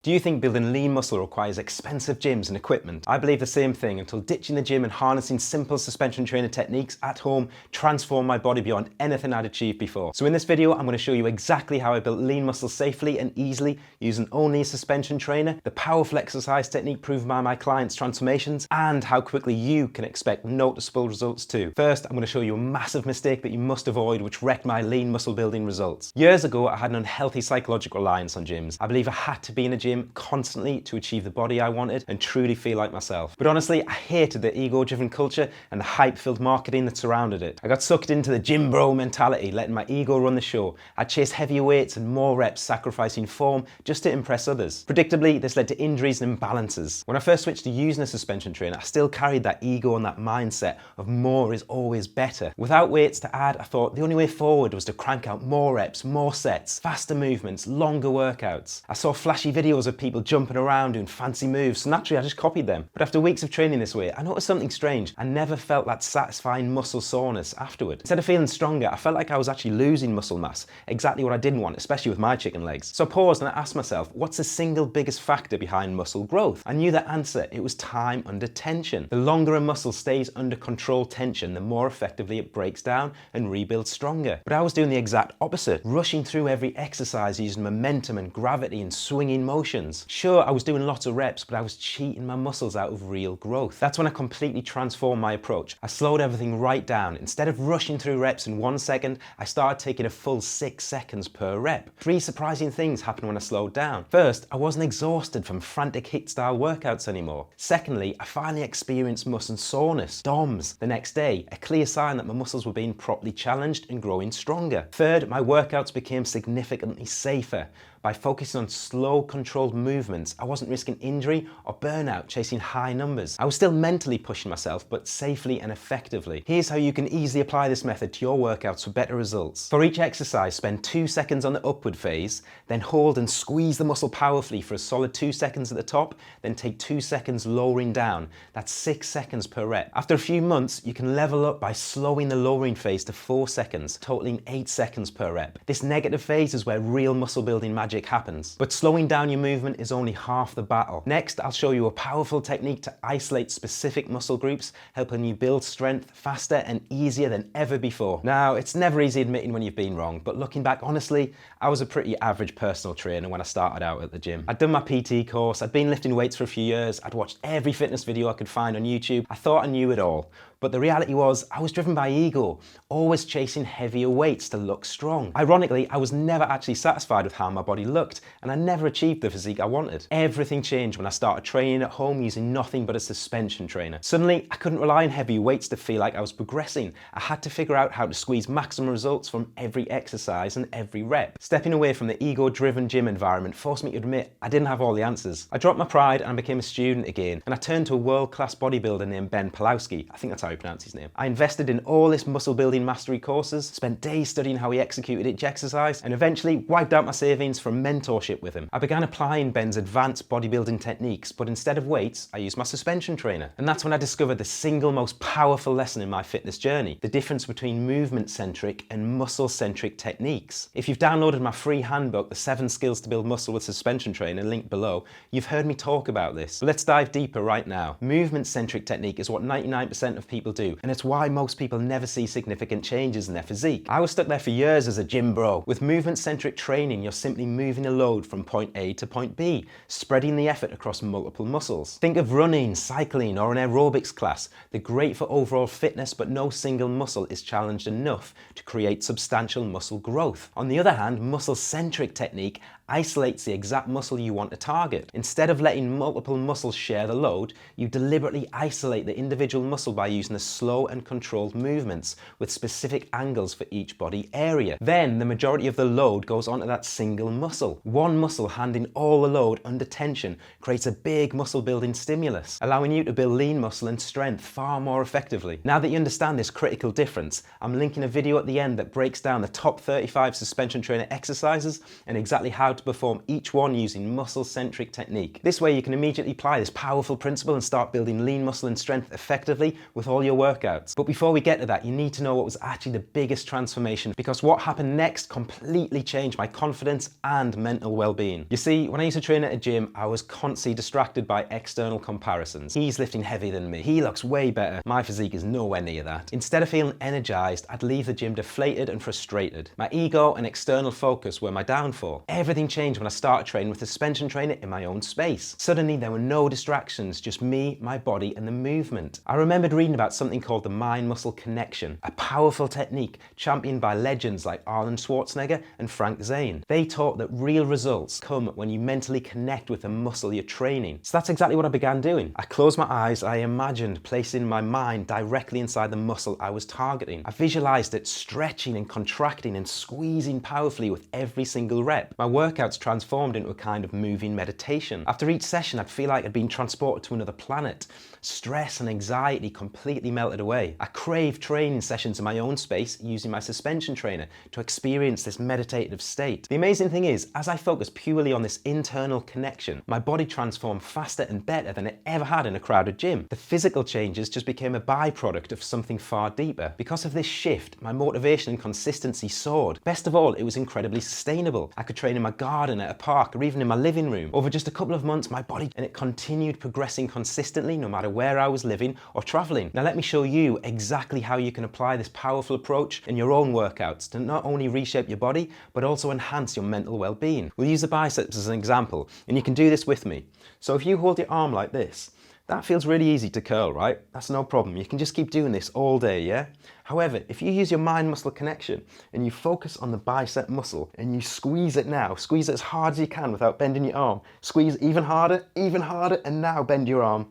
Do you think building lean muscle requires expensive gyms and equipment? I believe the same thing until ditching the gym and harnessing simple suspension trainer techniques at home transformed my body beyond anything I'd achieved before. So in this video, I'm going to show you exactly how I built lean muscle safely and easily using only a suspension trainer, the powerful exercise technique proven by my clients' transformations, and how quickly you can expect noticeable results too. First, I'm going to show you a massive mistake that you must avoid which wrecked my lean muscle building results. Years ago, I had an unhealthy psychological reliance on gyms. I believe I had to be in a gym constantly to achieve the body I wanted and truly feel like myself. But honestly, I hated the ego-driven culture and the hype-filled marketing that surrounded it. I got sucked into the gym bro mentality, letting my ego run the show. I'd chase heavier weights and more reps, sacrificing form just to impress others. Predictably, this led to injuries and imbalances. When I first switched to using a suspension trainer, I still carried that ego and that mindset of more is always better. Without weights to add, I thought the only way forward was to crank out more reps, more sets, faster movements, longer workouts. I saw flashy videos of people jumping around doing fancy moves, so naturally I just copied them. But after weeks of training this way, I noticed something strange. I never felt that satisfying muscle soreness afterward. Instead of feeling stronger, I felt like I was actually losing muscle mass, exactly what I didn't want, especially with my chicken legs. So I paused and I asked myself, what's the single biggest factor behind muscle growth? I knew the answer. It was time under tension. The longer a muscle stays under controlled tension, the more effectively it breaks down and rebuilds stronger. But I was doing the exact opposite, rushing through every exercise using momentum and gravity and swinging motions. Sure, I was doing lots of reps, but I was cheating my muscles out of real growth. That's when I completely transformed my approach. I slowed everything right down. Instead of rushing through reps in 1 second, I started taking a full 6 seconds per rep. 3 surprising things happened when I slowed down. First, I wasn't exhausted from frantic HIIT-style workouts anymore. Secondly, I finally experienced muscle soreness, DOMS, the next day, a clear sign that my muscles were being properly challenged and growing stronger. Third, my workouts became significantly safer. By focusing on slow, controlled movements, I wasn't risking injury or burnout chasing high numbers. I was still mentally pushing myself, but safely and effectively. Here's how you can easily apply this method to your workouts for better results. For each exercise, spend 2 seconds on the upward phase, then hold and squeeze the muscle powerfully for a solid 2 seconds at the top, then take 2 seconds lowering down. That's 6 seconds per rep. After a few months, you can level up by slowing the lowering phase to 4 seconds, totaling 8 seconds per rep. This negative phase is where real muscle building magic happens. But slowing down your movement is only half the battle. Next, I'll show you a powerful technique to isolate specific muscle groups, helping you build strength faster and easier than ever before. Now, it's never easy admitting when you've been wrong, but looking back honestly, I was a pretty average personal trainer when I started out at the gym. I'd done my PT course, I'd been lifting weights for a few years, I'd watched every fitness video I could find on YouTube. I thought I knew it all. But the reality was, I was driven by ego, always chasing heavier weights to look strong. Ironically, I was never actually satisfied with how my body looked, and I never achieved the physique I wanted. Everything changed when I started training at home using nothing but a suspension trainer. Suddenly, I couldn't rely on heavy weights to feel like I was progressing. I had to figure out how to squeeze maximum results from every exercise and every rep. Stepping away from the ego-driven gym environment forced me to admit I didn't have all the answers. I dropped my pride and I became a student again, and I turned to a world-class bodybuilder named Ben Pawlowski. I think that's how you pronounce his name. I invested in all his muscle building mastery courses, spent days studying how he executed each exercise, and eventually wiped out my savings for mentorship with him. I began applying Ben's advanced bodybuilding techniques, but instead of weights, I used my suspension trainer. And that's when I discovered the single most powerful lesson in my fitness journey, the difference between movement-centric and muscle-centric techniques. If you've downloaded my free handbook, The 7 Skills to Build Muscle with Suspension Trainer, link below, you've heard me talk about this. But let's dive deeper right now. Movement-centric technique is what 99% of people do, and it's why most people never see significant changes in their physique. I was stuck there for years as a gym bro. With movement-centric training, you're simply moving a load from point A to point B, spreading the effort across multiple muscles. Think of running, cycling, or an aerobics class. They're great for overall fitness, but no single muscle is challenged enough to create substantial muscle growth. On the other hand, muscle-centric technique isolates the exact muscle you want to target. Instead of letting multiple muscles share the load, you deliberately isolate the individual muscle by using the slow and controlled movements with specific angles for each body area. Then the majority of the load goes onto that single muscle. One muscle handling all the load under tension creates a big muscle building stimulus, allowing you to build lean muscle and strength far more effectively. Now that you understand this critical difference, I'm linking a video at the end that breaks down the top 35 suspension trainer exercises and exactly how to perform each one using muscle-centric technique. This way you can immediately apply this powerful principle and start building lean muscle and strength effectively with all your workouts. But before we get to that, you need to know what was actually the biggest transformation, because what happened next completely changed my confidence and mental well-being. You see, when I used to train at a gym, I was constantly distracted by external comparisons. He's lifting heavier than me. He looks way better. My physique is nowhere near that. Instead of feeling energized, I'd leave the gym deflated and frustrated. My ego and external focus were my downfall. Everything changed when I started training with a suspension trainer in my own space. Suddenly there were no distractions, just me, my body and the movement. I remembered reading about something called the mind-muscle connection, a powerful technique championed by legends like Arnold Schwarzenegger and Frank Zane. They taught that real results come when you mentally connect with the muscle you're training. So that's exactly what I began doing. I closed my eyes, I imagined placing my mind directly inside the muscle I was targeting. I visualized it stretching and contracting and squeezing powerfully with every single rep. My workouts transformed into a kind of moving meditation. After each session, I'd feel like I'd been transported to another planet. Stress and anxiety completely melted away. I craved training sessions in my own space using my suspension trainer to experience this meditative state. The amazing thing is, as I focused purely on this internal connection, my body transformed faster and better than it ever had in a crowded gym. The physical changes just became a byproduct of something far deeper. Because of this shift, my motivation and consistency soared. Best of all, it was incredibly sustainable. I could train in my garden, at a park, or even in my living room. Over just a couple of months, my body and it continued progressing consistently no matter where I was living or traveling. Now let me show you exactly how you can apply this powerful approach in your own workouts to not only reshape your body, but also enhance your mental well-being. We'll use the biceps as an example, and you can do this with me. So if you hold your arm like this, that feels really easy to curl, right? That's no problem. You can just keep doing this all day, yeah? However, if you use your mind-muscle connection and you focus on the bicep muscle and you squeeze it now, squeeze it as hard as you can without bending your arm. Squeeze even harder, and now bend your arm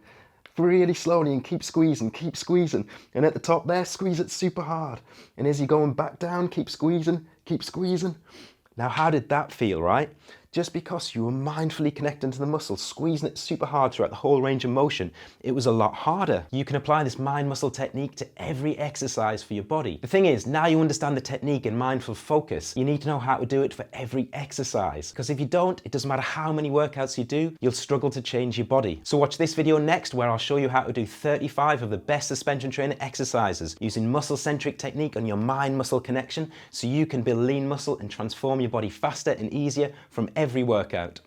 really slowly and keep squeezing. And at the top there, squeeze it super hard. And as you're going back down, keep squeezing. Now, how did that feel, right? Just because you were mindfully connecting to the muscle, squeezing it super hard throughout the whole range of motion, it was a lot harder. You can apply this mind-muscle technique to every exercise for your body. The thing is, now you understand the technique and mindful focus, you need to know how to do it for every exercise. Because if you don't, it doesn't matter how many workouts you do, you'll struggle to change your body. So watch this video next where I'll show you how to do 35 of the best suspension trainer exercises using muscle-centric technique on your mind-muscle connection so you can build lean muscle and transform your body faster and easier from every workout.